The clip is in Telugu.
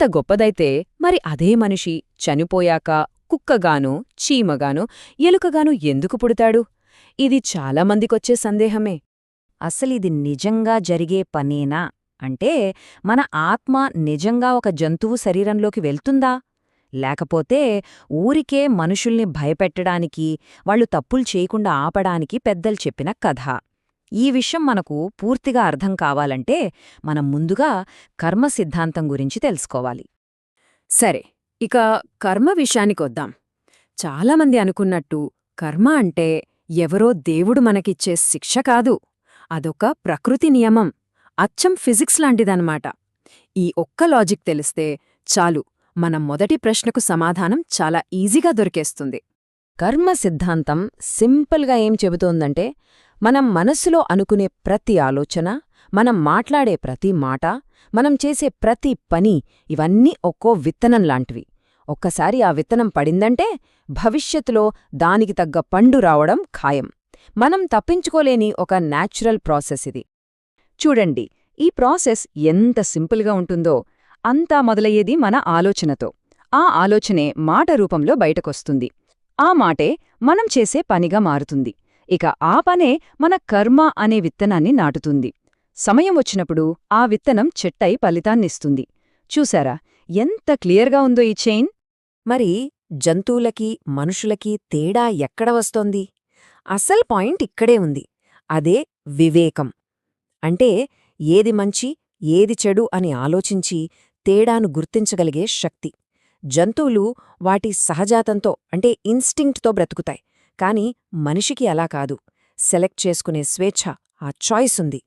ఇంత గొప్పదైతే మరి అదే మనిషి చనిపోయాక కుక్కగానో చీమగానో ఎలుకగానో ఎందుకు పుడతాడు? ఇది చాలామందికొచ్చే సందేహమే. అసలిది నిజంగా జరిగే పనేనా అంటే మన ఆత్మ నిజంగా ఒక జంతువు శరీరంలోకి వెళ్తుందా? లేకపోతే ఊరికే మనుషుల్ని భయపెట్టడానికి, వాళ్ళు తప్పులు చేయకుండా ఆపడానికి పెద్దలు చెప్పిన కథ? ఈ విషయం మనకు పూర్తిగా అర్థం కావాలంటే మనం ముందుగా కర్మ సిద్ధాంతం గురించి తెలుసుకోవాలి. సరే, ఇక కర్మ విషయానికొద్దాం. చాలామంది అనుకున్నట్టు కర్మ అంటే ఎవరో దేవుడు మనకిచ్చే శిక్ష కాదు. అదొక ప్రకృతి నియమం, అచ్చం ఫిజిక్స్ లాంటిదన్నమాట. ఈ ఒక్క లాజిక్ తెలిస్తే చాలు, మన మొదటి ప్రశ్నకు సమాధానం చాలా ఈజీగా దొరికేస్తుంది. కర్మ సిద్ధాంతం సింపుల్గా ఏం చెబుతోందంటే, మనం మనస్సులో అనుకునే ప్రతి ఆలోచన, మనం మాట్లాడే ప్రతి మాట, మనం చేసే ప్రతి పని ఇవన్నీ ఒక్కో విత్తనం లాంటివి. ఒక్కసారి ఆ విత్తనం పడిందంటే భవిష్యత్తులో దానికి తగ్గ పండు రావడం ఖాయం. మనం తప్పించుకోలేని ఒక న్యాచురల్ ప్రాసెస్ ఇది. చూడండి, ఈ ప్రాసెస్ ఎంత సింపుల్గా ఉంటుందో. అంతా మొదలయ్యేది మన ఆలోచనతో. ఆ ఆలోచనే మాట రూపంలో బయటకొస్తుంది. ఆ మాటే మనం చేసే పనిగా మారుతుంది. ఇక ఆ పనే మన కర్మ అనే విత్తనాన్ని నాటుతుంది. సమయం వచ్చినప్పుడు ఆ విత్తనం చెట్టై ఫలితాన్నిస్తుంది. చూసారా ఎంత క్లియర్గా ఉందో ఈ చైన్? మరి జంతువులకి మనుషులకి తేడా ఎక్కడ వస్తోంది? అసలు పాయింట్ ఇక్కడే ఉంది. అదే వివేకం. అంటే ఏది మంచి ఏది చెడు అని ఆలోచించి తేడాను గుర్తించగలిగే శక్తి. జంతువులు వాటి సహజాతంతో అంటే ఇన్స్టింక్ట్తో బ్రతుకుతాయి. కాని మనిషికి అలా కాదు. సెలెక్ట్ చేసుకునే స్వేచ్ఛ, ఆ చాయిస్ ఉంది.